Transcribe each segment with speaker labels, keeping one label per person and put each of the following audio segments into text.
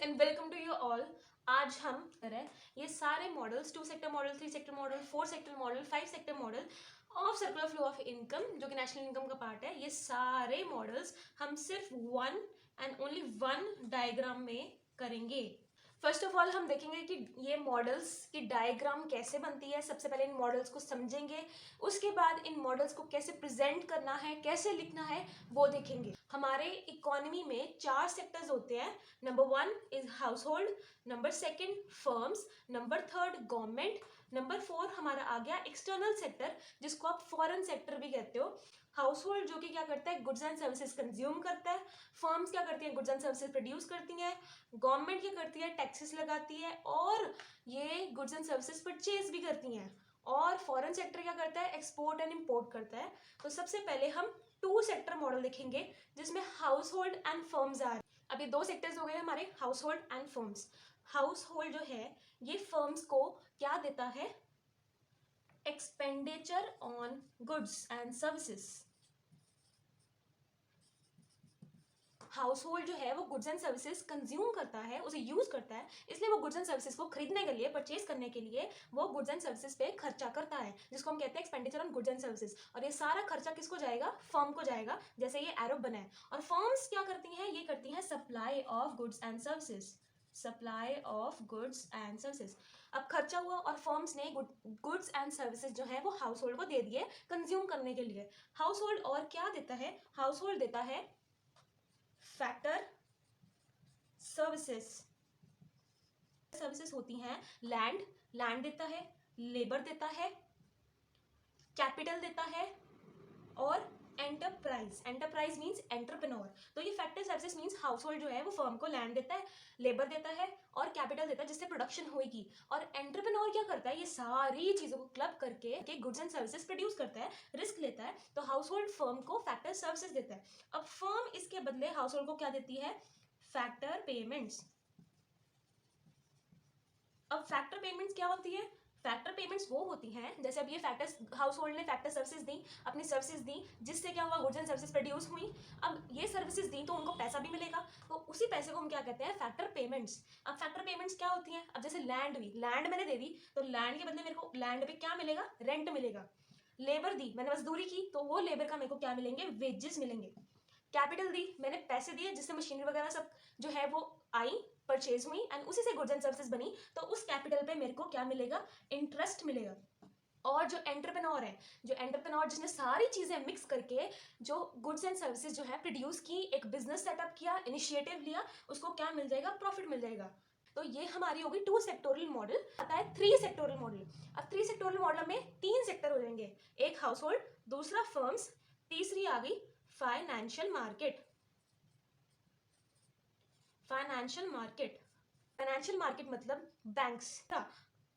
Speaker 1: And welcome to you all. आज हम करें ये सारे models, 2 sector model, 3 sector model, 4 sector model, 5 sector model of circular flow of income, जो कि नेशनल इनकम का पार्ट है। ये सारे मॉडल्स हम सिर्फ one and only one diagram में करेंगे। फर्स्ट ऑफ ऑल हम देखेंगे कि ये मॉडल्स की डायग्राम कैसे बनती है। सबसे पहले इन मॉडल्स को समझेंगे, उसके बाद इन मॉडल्स को कैसे प्रेजेंट करना है, कैसे लिखना है, वो देखेंगे। हमारे इकोनॉमी में 4 सेक्टर्स होते हैं। Number 1 is house hold, number 2 firms, number 3 government, number 4 हमारा आ गया एक्सटर्नल सेक्टर, जिसको आप फॉरेन सेक्टर भी कहते हो। हाउस होल्ड जो कि क्या करता है, गुड्स एंड सर्विसेज कंज्यूम करता है। फर्म्स क्या करती हैं, गुड्स एंड सर्विसेज प्रोड्यूस करती हैं। गवर्नमेंट क्या करती है, टैक्सेस लगाती है और ये गुड्स एंड सर्विसेज परचेज भी करती हैं। और फॉरेन सेक्टर क्या करता है, एक्सपोर्ट एंड इंपोर्ट करता है। तो सबसे पहले हम 2 सेक्टर मॉडल देखेंगे, जिसमें हाउस होल्ड एंड फर्म्स आ रहे हैं। अब ये 2 सेक्टर्स हो गए हमारे, house hold and firms. House hold जो है ये फर्म्स को क्या देता है, expenditure on goods and services. House hold जो है वो गुड्स एंड सर्विसेज कंज्यूम करता है, उसे यूज करता है, इसलिए वो गुड्स एंड सर्विसेज को खरीदने के लिए, परचेज करने के लिए वो गुड्स एंड सर्विसेज पे खर्चा करता है, जिसको हम कहते हैं expenditure on goods and services. और ये सारा खर्चा किसको जाएगा, फर्म को जाएगा, जैसे ये एरो बना है। और फर्म्स क्या करती हैं, ये करती हैं supply of goods and services, supply of goods and services. अब खर्चा हुआ और फर्म्स ने गुड्स एंड सर्विसेज जो है वो हाउस होल्ड को दे दिए कंज्यूम करने के लिए। हाउस होल्ड और क्या देता है, हाउस होल्ड देता है फैक्टर सर्विसेज। सर्विसेज होती हैं लैंड, लैंड देता है, लेबर देता है, कैपिटल देता है और एंटरप्राइज। Enterprise means entrepreneur. तो ये factor services means house hold जो है वो फर्म को लैंड देता है, लेबर देता है और कैपिटल देता है, जिससे प्रोडक्शन होगी। और एंटरप्रेन्योर क्या करता है, ये सारी चीजों को क्लब करके गुड्स एंड सर्विसेज प्रोड्यूस करता है, रिस्क लेता है। तो हाउस होल्ड फर्म को फैक्टर सर्विसेज देता है। अब फर्म इसके बदले हाउस होल्ड को क्या देती है, फैक्टर पेमेंट्स। अब फैक्टर पेमेंट्स क्या होती है, फैक्टर पेमेंट्स वो होती हैं, जैसे अब ये फैक्टर्स हाउस होल्ड ने फैक्टर सर्विसेज दी, अपनी सर्विसेज दी, जिससे क्या हुआ, गुड्स एंड सर्विसेज प्रोड्यूस हुई। अब ये सर्विसेज दी तो उनको पैसा भी मिलेगा, तो उसी पैसे को हम क्या कहते हैं, फैक्टर पेमेंट्स। अब फैक्टर पेमेंट्स क्या होती हैं, अब जैसे लैंड हुई, लैंड मैंने दे दी तो लैंड के बदले मेरे को लैंड पे क्या मिलेगा, रेंट मिलेगा। लेबर दी, मैंने मजदूरी की तो वो लेबर का मेरे को क्या मिलेंगे, वेजेस मिलेंगे। कैपिटल दी, मैंने पैसे दिए जिससे मशीनरी वगैरह सब जो है वो आई, परचेज हुई एंड उसी से गुड्स एंड सर्विसेज बनी, तो उस कैपिटल पे मेरे को क्या मिलेगा, इंटरेस्ट मिलेगा। और जो एंटरप्रेन्योर है, जो एंटरप्रेन्योर जिसने सारी चीजें मिक्स करके जो गुड्स एंड सर्विसेज जो है प्रोड्यूस की, एक बिजनेस सेटअप किया, इनिशिएटिव लिया, उसको क्या मिल जाएगा, प्रॉफिट मिल जाएगा। तो ये हमारी होगी 2 सेक्टोरल मॉडल। आता है 3 सेक्टोरल मॉडल। अब 3 सेक्टोरल मॉडल में 3 सेक्टर हो जाएंगे, एक हाउस होल्ड, दूसरा फर्म्स, तीसरी आ गई financial market. Financial market, financial market मतलब बैंक्स।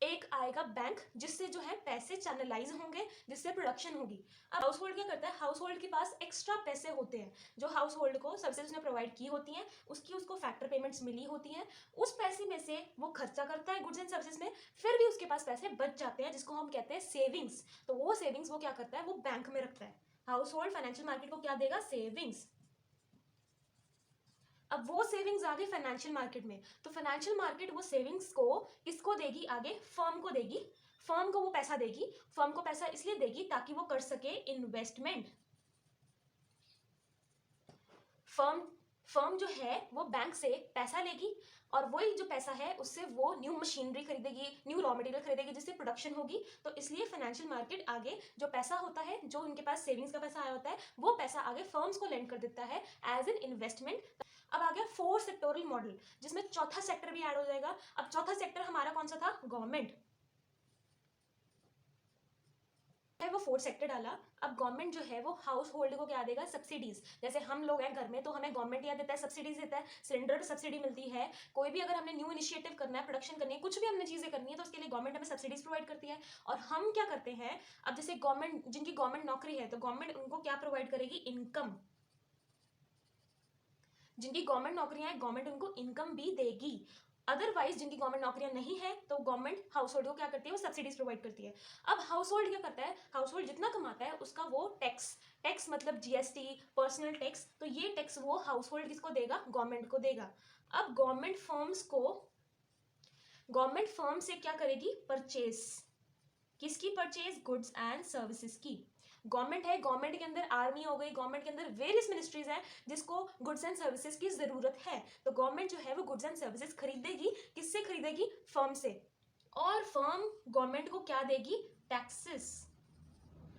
Speaker 1: एक आएगा बैंक जिससे जो है पैसे चैनलाइज होंगे, जिससे प्रोडक्शन होगी। अब हाउस होल्ड क्या करता है, हाउस होल्ड के पास एक्स्ट्रा पैसे होते हैं जो हाउस होल्ड को सर्विसेज उसने प्रोवाइड की होती हैं, उसकी उसको फैक्टर पेमेंट्स मिली होती हैं, उस पैसे में से वो खर्चा करता है गुड्स एंड सर्विसेज में, फिर भी उसके पास पैसे बच जाते हैं, जिसको हम कहते हैं सेविंग्स। तो वो सेविंग्स वो क्या करता है, वो बैंक में रखता है। हाउस होल्ड फाइनेंशियल मार्केट को क्या देगा, सेविंग्स। अब वो सेविंग्स आ गई फाइनेंशियल मार्केट में, तो फाइनेंशियल मार्केट वो सेविंग्स को किसको देगी, आगे फर्म को देगी। फर्म को वो पैसा देगी, फर्म को पैसा इसलिए देगी ताकि वो कर सके इन्वेस्टमेंट। फर्म फर्म जो है वो बैंक से पैसा लेगी और वही जो पैसा है उससे वो न्यू मशीनरी खरीदेगी, न्यू रॉ मटेरियल खरीदेगी, जिससे प्रोडक्शन होगी। तो इसलिए फाइनेंशियल मार्केट आगे जो पैसा होता है, जो उनके पास सेविंग्स का पैसा आया होता है, वो पैसा आगे फर्म्स को लेंड कर देता है एज एन इन्वेस्टमेंट। अब आ गया 4 सेक्टोरल मॉडल, जिसमें चौथा सेक्टर भी ऐड हो जाएगा। अब चौथा सेक्टर हमारा कौन सा था, गवर्नमेंट है, वो 4 सेक्टर डाला। अब गवर्नमेंट जो है वो हाउस होल्ड को क्या देगा, सब्सिडीज। जैसे हम लोग हैं घर में तो हमें गवर्नमेंट क्या देता है, सब्सिडीज देता है, सिलेंडर पर सब्सिडी मिलती है। कोई भी अगर हमने न्यू इनिशिएटिव करना है, प्रोडक्शन करनी है, कुछ भी हमने चीजें करनी है, तो उसके लिए गवर्नमेंट हमें सब्सिडीज प्रोवाइड करती है। और हम क्या करते हैं, अब जैसे गवर्नमेंट, जिनकी गवर्नमेंट नौकरी है, तो गवर्नमेंट उनको क्या प्रोवाइड करेगी, इनकम। जिनकी गवर्नमेंट नौकरियां हैं, गवर्नमेंट उनको इनकम भी देगी। अदरवाइज जिनकी गवर्नमेंट नौकरियां नहीं है, तो गवर्नमेंट हाउस होल्ड को क्या करती है, वो सब्सिडीज प्रोवाइड करती है। अब हाउस होल्ड क्या करता है, हाउस होल्ड जितना कमाता है उसका वो टैक्स, टैक्स मतलब जीएसटी, पर्सनल टैक्स, तो ये टैक्स वो हाउस होल्ड किसको देगा, गवर्नमेंट को देगा। अब गवर्नमेंट फर्म से क्या करेगी, परचेज, किसकी परचेज, गुड्स एंड सर्विसेज की। गवर्नमेंट है, गवर्नमेंट के अंदर आर्मी हो गई, गवर्नमेंट के अंदर वेरियस मिनिस्ट्रीज हैं जिसको गुड्स एंड सर्विसेज की जरूरत है, तो गवर्नमेंट जो है वो गुड्स एंड सर्विसेज खरीदेगी, किससे खरीदेगी, फर्म से। और फर्म गवर्नमेंट को क्या देगी, टैक्सेस।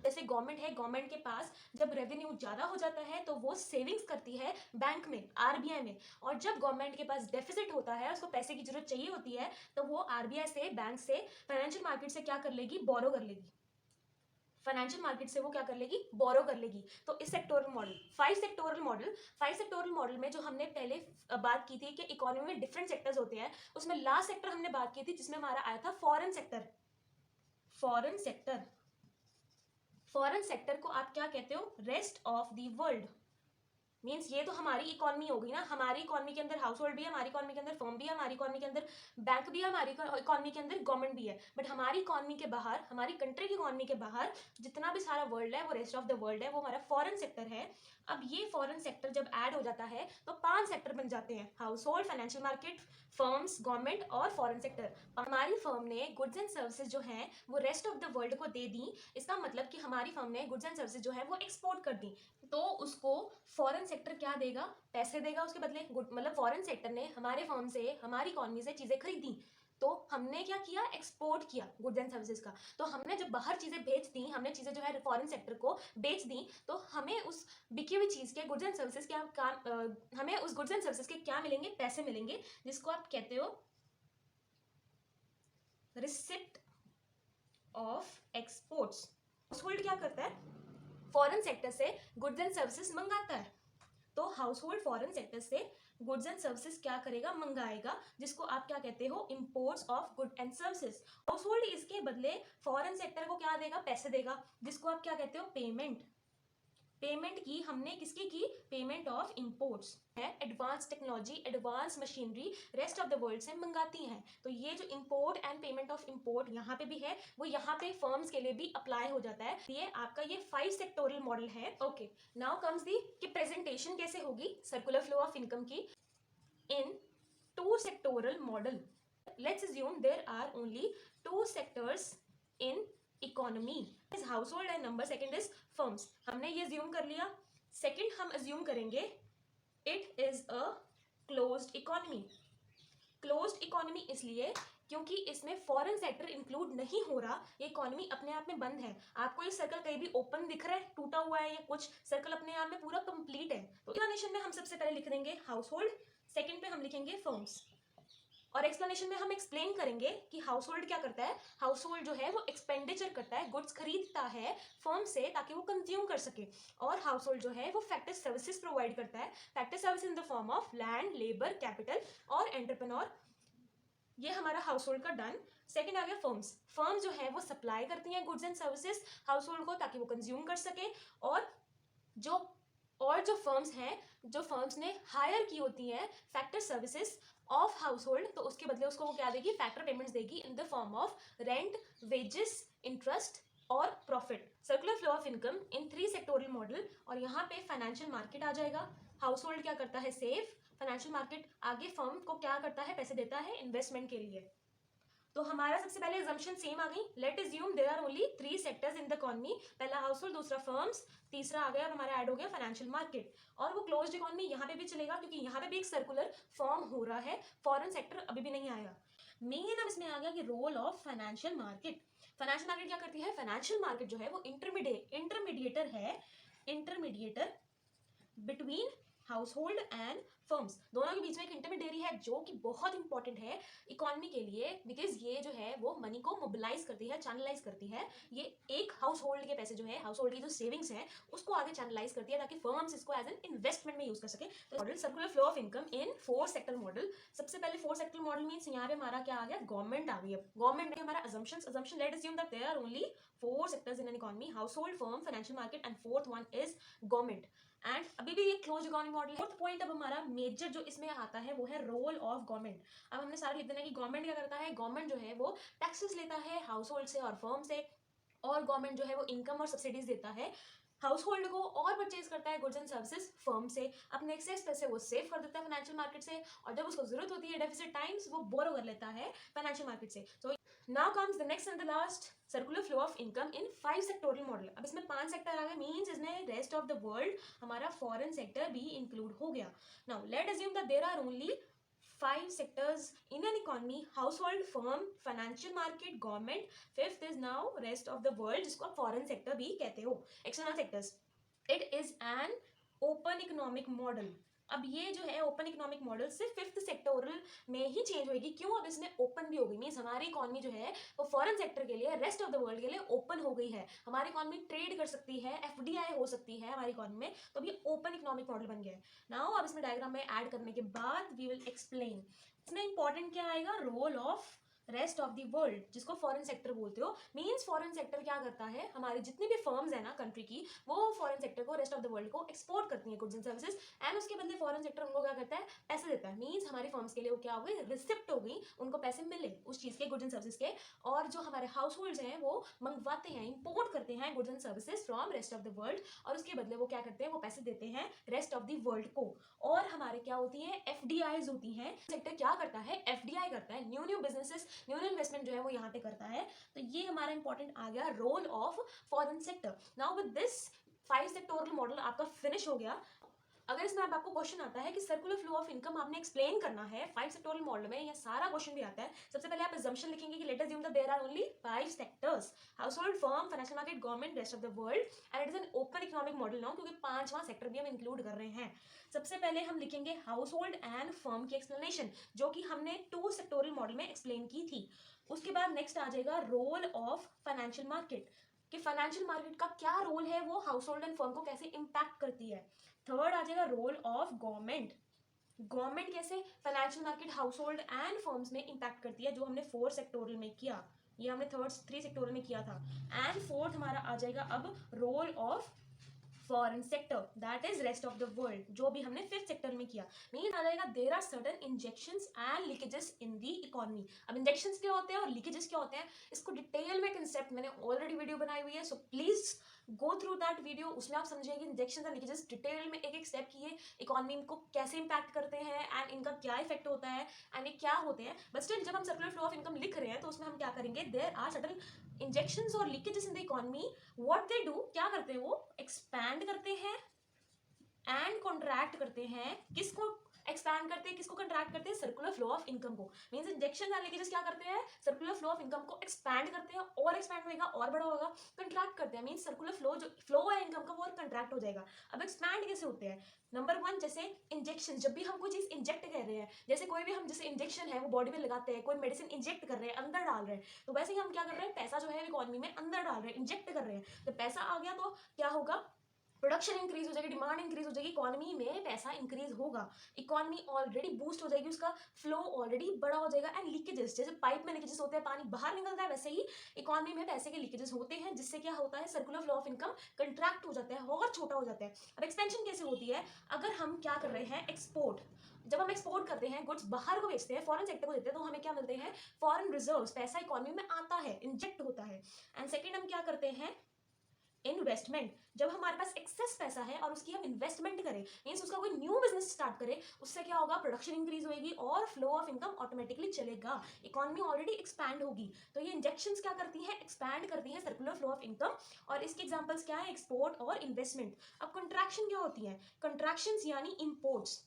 Speaker 1: जैसे गवर्नमेंट है, गवर्नमेंट के पास जब रेवेन्यू ज्यादा हो जाता है तो वो सेविंग्स करती है बैंक में, आरबीआई में, और जब गवर्नमेंट के पास डेफिसिट होता है, उसको पैसे की जरूरत चाहिए होती है, तो वो आरबीआई से, बैंक से, फाइनेंशियल मार्केट से क्या कर लेगी, बोरो कर लेगी, फाइनेंशियल मार्केट से वो क्या कर लेगी, बोरो कर लेगी। तो इस sectoral model, five sectoral model में जो हमने पहले बात की थी कि इकोनॉमी में डिफरेंट सेक्टर्स होते हैं, उसमें लास्ट सेक्टर हमने बात की थी जिसमें हमारा आया था फॉरेन सेक्टर। फॉरेन सेक्टर को आप क्या कहते हो, rest of the world. Means ये तो हमारी इकोनॉमी हो गई ना, हमारी इकोनॉमी के अंदर हाउस होल्ड भी है, हमारी इकोनॉमी के अंदर फर्म भी है, हमारी इकोनॉमी के अंदर बैंक भी है, हमारी इकोनॉमी के अंदर गवर्नमेंट भी है। बट हमारी इकोनॉमी के बाहर, हमारी कंट्री की इकोनॉमी के बाहर जितना भी सारा वर्ल्ड है वो रेस्ट ऑफ द वर्ल्ड है, वो हमारा फॉरेन सेक्टर है। अब ये फॉरेन सेक्टर जब ऐड हो जाता है तो 5 सेक्टर बन जाते हैं, house hold, financial market, firms, government और फॉरेन सेक्टर। हमारी फर्म ने गुड्स एंड सर्विसेज जो है वो रेस्ट ऑफ द वर्ल्ड को दे दी, इसका मतलब कि हमारी फर्म ने गुड्स एंड सर्विसेज जो है वो एक्सपोर्ट कर दी, तो उसको फॉरेन सेक्टर क्या देगा, पैसे देगा उसके बदले। मतलब फॉरेन सेक्टर ने हमारे फर्म से, हमारी इकोनॉमी से चीजें खरीदी, तो हमने क्या किया, एक्सपोर्ट किया गुड्स एंड सर्विसेज का। तो हमने जब बाहर चीजें बेच दी, हमने चीजें जो है फॉरेन सेक्टर को बेच दी, तो हमें उस बिकी हुई चीज के, गुड्स एंड सर्विसेज के हमें उस गुड्स एंड सर्विसेज के क्या मिलेंगे, पैसे मिलेंगे, जिसको आप कहते हो receipt of exports. House hold क्या करता है, फॉरेन सेक्टर से गुड्स एंड सर्विसेज मंगाता है, तो हाउस होल्ड फॉरेन सेक्टर से गुड्स एंड सर्विसेज क्या करेगा, मंगाएगा, जिसको आप क्या कहते हो, imports of good and services. House hold इसके बदले फॉरेन सेक्टर को क्या देगा, पैसे देगा, जिसको आप क्या कहते हो, पेमेंट। पेमेंट की हमने किसकी की, पेमेंट ऑफ इंपोर्ट्स है। Advance technology, advance machinery rest of the world से मंगाती हैं, तो ये जो import and payment of import यहाँ पे भी है, वो यहाँ पे फर्म्स के लिए भी अप्लाई हो जाता है। ये आपका ये 5 सेक्टोरल मॉडल है। ओके, नाउ कम्स दी कि प्रेजेंटेशन कैसे होगी सर्कुलर फ्लो ऑफ इनकम की इन 2 sectoral model. Let's assume there are only 2 sectors in economy, is household and number second is firms। हमने ये assume कर लिया। सेकंड हम assume करेंगे it is a closed economy। Closed economy इसलिए क्योंकि इसमें फॉरेन सेक्टर इंक्लूड नहीं हो रहा, ये इकोनॉमी अपने आप में बंद है। आपको ये सर्कल कहीं भी ओपन दिख रहा है, टूटा हुआ है, या कुछ सर्कल अपने आप में पूरा कंप्लीट है। तो एक्सप्लेनेशन में हम सबसे पहले लिख देंगे हाउस होल्ड, सेकेंड पे हम लिखेंगे फर्म्स, और एक्सप्लेनेशन में हम एक्सप्लेन करेंगे कि हाउस होल्ड क्या करता है। हाउस होल्ड जो है वो एक्सपेंडिचर करता है, गुड्स खरीदता है फर्म से ताकि वो कंज्यूम कर सके, और हाउस होल्ड जो है वो फैक्टर सर्विसेज प्रोवाइड करता है, factor service in the form of land, labour, capital और एंटरप्रेन्योर। ये हमारा हाउस होल्ड का डन। सेकंड आ गया फर्म्स। फर्म जो है वो सप्लाई करती हैं goods and services house hold को ताकि वो कंज्यूम कर सके, और जो फर्म्स हैं, जो फर्म्स ने हायर की होती हैं factor services of house hold, तो उसके बदले उसको वो क्या देगी, फैक्टर पेमेंट्स देगी in the form of rent, wages, interest और profit. Circular flow of income in 3 sectoral model, और यहाँ पे फाइनेंशियल मार्केट आ जाएगा। हाउस होल्ड क्या करता है, सेव, फाइनेंशियल मार्केट आगे फर्म को क्या करता है, पैसे देता है इन्वेस्टमेंट के लिए। तो हमारा सबसे पहले assumption सेम आ गई। Let assume there are only 3 sectors in the economy, पहला हाउस होल्ड, दूसरा फर्म्स, तीसरा आ गया अब हमारा ऐड हो गया फाइनेंशियल मार्केट। और वो क्लोज्ड इकोनॉमी यहाँ पे भी चलेगा क्योंकि यहाँ पे भी एक सर्कुलर फॉर्म हो रहा है, फॉरेन सेक्टर अभी भी नहीं आया। मेन अब इसमें आ गया कि role of financial market. Financial market क्या करती है, फाइनेंशियल मार्केट जो है वो intermediator between household and firms, दोनों के बीच में एक इंटरमीडिएरी है जो कि बहुत इंपॉर्टेंट है इकोनॉमी के लिए, बिकॉज ये जो है वो मनी को मोबिलाइज करती है, चैनलाइज करती है। ये एक हाउस होल्ड के पैसे जो है, हाउस होल्ड की जो सेविंग्स है उसको आगे चैनलाइज करती है ताकि फर्म्स इसको एज एन इन्वेस्टमेंट में यूज कर सके। तो model circular flow of income in 4 sector model. सबसे पहले 4 सेक्टर मॉडल मींस यहाँ पे हमारा क्या आ गया, गवर्नमेंट आ गई। अब गवर्नमेंट में हमारा assumption let assume that there are only 4 sectors in an economy, household, firm, financial market and fourth one is government. And अभी भी ये क्लोज इकोनॉमी मॉडल है। फोर्थ पॉइंट अब हमारा मेजर जो इसमें आता है वो है रोल ऑफ गवर्नमेंट। अब हमने सारा लिख देना कि गवर्नमेंट क्या करता है, गवर्नमेंट जो है वो टैक्सेस लेता है हाउस होल्ड से और फर्म से, और गवर्नमेंट जो है वो इनकम और सब्सिडीज देता है हाउस होल्ड को और परचेज करता है गुड्स एंड सर्विसेज फर्म से, अपने एक्सेस पैसे वो सेव कर देता है फाइनेंशियल मार्केट से, और जब उसको जरूरत होती है डेफिसिट टाइम्स वो बोरो कर लेता है फाइनेंशियल मार्केट से. So now comes the next and the last circular flow of income in 5 sectoral model. अब इसमें 5 सेक्टर आ गए, मींस इसमें रेस्ट ऑफ द वर्ल्ड हमारा फॉरेन सेक्टर भी इंक्लूड हो गया. Now let assume that there are only 5 sectors in an economy: household, firm, financial market, government. Fifth is now rest of the world, जिसको आप foreign sector भी कहते हो, external sectors. It is an open economic model. अब ये जो है open economic model सिर्फ फिफ्थ सेक्टोरल में ही चेंज होगी. क्यों? अब इसमें ओपन भी हो गई, मीन्स हमारी इकोनॉमी जो है वो फॉरेन सेक्टर के लिए, रेस्ट ऑफ द वर्ल्ड के लिए ओपन हो गई है. हमारी इकोनॉमी ट्रेड कर सकती है, एफडीआई हो सकती है हमारी इकोनॉमी में. तो अभी ओपन इकोनॉमिक मॉडल बन गया है. नाउ अब इसमें डायग्राम में ऐड करने के बाद वी विल एक्सप्लेन. इसमें इंपॉर्टेंट क्या आएगा? Role of rest of the world, जिसको फॉरेन सेक्टर बोलते हो. मींस फॉरेन सेक्टर क्या करता है, हमारी जितनी भी फर्म्स है ना कंट्री की, वो फॉरेन सेक्टर को, रेस्ट ऑफ द वर्ल्ड को एक्सपोर्ट करती है गुड्स एंड सर्विसेज, एंड उसके बदले फॉरेन सेक्टर उनको क्या करता है? पैसे देता है. मींस हमारी फर्म्स के लिए वो क्या हो गई? रिसिप्ट हो गई, उनको पैसे मिले उस चीज के, गुड्स एंड सर्विसेज के. और जो हमारे हाउस होल्ड्स हैं वो मंगवाते हैं, इंपोर्ट करते हैं goods and services from rest of the world, और उसके बदले वो क्या करते हैं? वो पैसे देते हैं रेस्ट ऑफ द वर्ल्ड को. और हमारे क्या होती है? एफडीआईज होती हैं. सेक्टर क्या करता है? एफडीआई करता है, न्यू बिजनेसेस, न्यू इन्वेस्टमेंट जो है वो यहाँ पे करता है. तो ये हमारा इंपॉर्टेंट आ गया role of foreign sector. Now with this 5 sectoral model आपका फिनिश हो गया. अगर इसमें अब आपको क्वेश्चन आता है कि सर्कुलर फ्लो ऑफ इनकम आपने एक्सप्लेन करना है 5 सेक्टोरल मॉडल में, या सारा क्वेश्चन भी आता है. सबसे पहले आप assumption लिखेंगे कि let us assume that there are only 5 sectors: household, firm, financial market, government, rest of the world, and it is an open economic model now, क्योंकि 5वां सेक्टर भी हम इंक्लूड कर रहे हैं. सबसे पहले हम लिखेंगे हाउस होल्ड एंड फर्म की एक्सप्लेनेशन, जो कि हमने 2 सेक्टोरल मॉडल में एक्सप्लेन की थी. उसके बाद नेक्स्ट आ जाएगा रोल ऑफ फाइनेंशियल मार्केट, कि फाइनेंशियल मार्केट का क्या रोल है, वो हाउस होल्ड एंड फर्म को कैसे इंपैक्ट करती है. थर्ड आ जाएगा रोल ऑफ गवर्नमेंट, गवर्नमेंट कैसे financial market, house hold and firms में इंपैक्ट करती है, जो हमने 4 सेक्टोरल में किया. ये हमने 3 सेक्टोरल में किया था. एंड फोर्थ हमारा आ जाएगा अब role of foreign sector, that is rest of the world, जो भी हमने 5th सेक्टर में किया. मीन आ जाएगा there are certain injections and leakages in the economy. अब इंजेक्शंस क्या होते हैं और लीकेजेस क्या होते हैं, इसको डिटेल में कंसेप्ट मैंने ऑलरेडी वीडियो बनाई हुई है, so please go through that video. उसमें आप समझेंगे इंजेक्शंस एंड लीकेजेस डिटेल में, एक एक स्टेप की, ये इकोनॉमी को कैसे इंपैक्ट करते हैं एंड इनका क्या इफेक्ट होता है एंड ये क्या होते हैं. बट स्टिल जब हम सर्कुलर फ्लो ऑफ इनकम लिख रहे हैं तो उसमें हम क्या करेंगे, देयर आर सर्टेन इंजेक्शंस और leakages in the economy. What they do, क्या करते हैं वो? एक्सपैंड करते हैं एंड कॉन्ट्रैक्ट करते हैं. किसको एक्सपैंड करते हैं, किसको कंट्रैक्ट करते हैं? सर्कुलर फ्लो ऑफ इनकम को. मींस इंजेक्शन एंड लीकेजेस क्या करते हैं? सर्कुलर फ्लो ऑफ इनकम को एक्सपैंड करते हैं, और एक्सपैंड होगा और बड़ा होगा. कंट्रैक्ट करते हैं, मींस सर्कुलर फ्लो जो फ्लो है इनकम का वो और कंट्रैक्ट हो जाएगा. अब एक्सपैंड कैसे होते हैं? नंबर 1, जैसे इंजेक्शन, जब भी हम कोई चीज इंजेक्ट कर रहे हैं, जैसे कोई भी हम जैसे इंजेक्शन है वो बॉडी में लगाते हैं, कोई मेडिसिन इंजेक्ट कर रहे हैं, अंदर डाल रहे हैं, तो वैसे ही हम क्या कर रहे हैं, पैसा जो है इकोनॉमी में अंदर डाल रहे हैं, इंजेक्ट कर रहे हैं. जब पैसा आ गया तो क्या होगा? प्रोडक्शन इंक्रीज हो जाएगी, डिमांड इंक्रीज हो जाएगी, इकोनॉमी में पैसा इंक्रीज होगा, इकोनॉमी ऑलरेडी बूस्ट हो जाएगी, उसका फ्लो ऑलरेडी बड़ा हो जाएगा. एंड लीकेजेस, जैसे पाइप में लीकेजेस होते हैं, पानी बाहर निकलता है, वैसे ही इकोनॉमी में पैसे के लीकेजेस होते हैं, जिससे क्या होता है? Circular flow of income contract हो जाता है और छोटा हो जाता है. अब एक्सपेंशन कैसे होती है? अगर हम क्या कर रहे हैं, एक्सपोर्ट, जब हम एक्सपोर्ट करते हैं, गुड्स बाहर को बेचते हैं, फॉरेन सेक्टर को देते हैं, तो हमें क्या मिलते हैं? फॉरेन रिजर्व्स, पैसा इकोनॉमी में आता है, इंजेक्ट होता है. एंड सेकेंड हम क्या करते हैं? इन्वेस्टमेंट, जब हमारे पास एक्सेस पैसा है और उसकी हम इन्वेस्टमेंट करें, मींस उसका कोई न्यू बिजनेस स्टार्ट करें, उससे क्या होगा? प्रोडक्शन इंक्रीज होगी और फ्लो ऑफ इनकम ऑटोमेटिकली चलेगा, इकोनॉमी ऑलरेडी एक्सपैंड होगी. तो ये इंजेक्शंस क्या करती हैं? एक्सपैंड करती हैं सर्कुलर फ्लो ऑफ इनकम. और इसके एग्जांपल्स क्या है? एक्सपोर्ट और इन्वेस्टमेंट. अब कंट्रैक्शन क्या होती है? कंट्रैक्शंस यानी इंपोर्ट्स.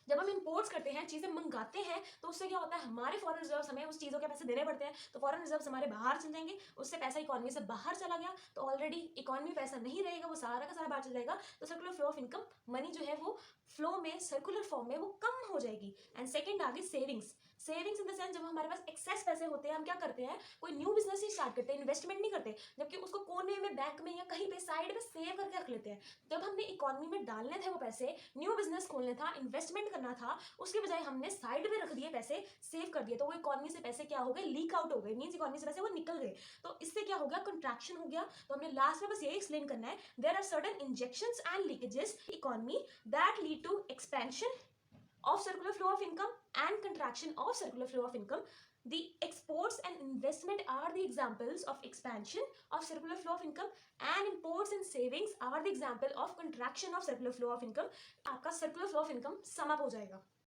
Speaker 1: जब हम इंपोर्ट्स करते हैं, चीजें मंगाते हैं, तो उससे क्या होता है? हमारे फॉरेन रिजर्व्स, हमें उस चीजों के पैसे देने पड़ते हैं, तो फॉरेन रिजर्व्स हमारे बाहर चल जाएंगे, उससे पैसा इकोनॉमी से बाहर चला गया, तो ऑलरेडी इकोनॉमी में पैसा नहीं रहेगा, वो सारा का सारा बाहर चल जाएगा. तो circular flow of income, money जो है वो फ्लो में, सर्कुलर फॉर्म में वो कम हो जाएगी. एंड सेकेंड आगे savings. Savings in the sense, जब हमारे पास एक्सेस पैसे होते हैं, हम क्या करते हैं? कोई न्यू बिजनेस ही स्टार्ट करते हैं, इन्वेस्टमेंट नहीं करते, जबकि उसको कोने में, बैंक में या कहीं पे साइड में सेव करके रख लेते हैं. जब हमने इकोनॉमी में डालने थे वो पैसे, न्यू बिजनेस खोलने था, इन्वेस्टमेंट करना था, उसके बजाय हमने साइड में रख दिए पैसे, सेव कर दिए, तो वो इकोनॉमी से पैसे क्या हो गए? लीक आउट हो गए, मींस इकोनॉमी से पैसे वो निकल गए. तो इससे क्या हो गया? कंट्रैक्शन हो गया. तो हमने लास्ट में बस यही एक्सप्लेन करना है, there are certain injections and leakages economy that lead to expansion of circular flow of income and contraction of circular flow of income. The exports and investment are the examples of expansion of circular flow of income and imports and savings are the example of contraction of circular flow of income. आपका circular flow of income sum up हो जाएगा.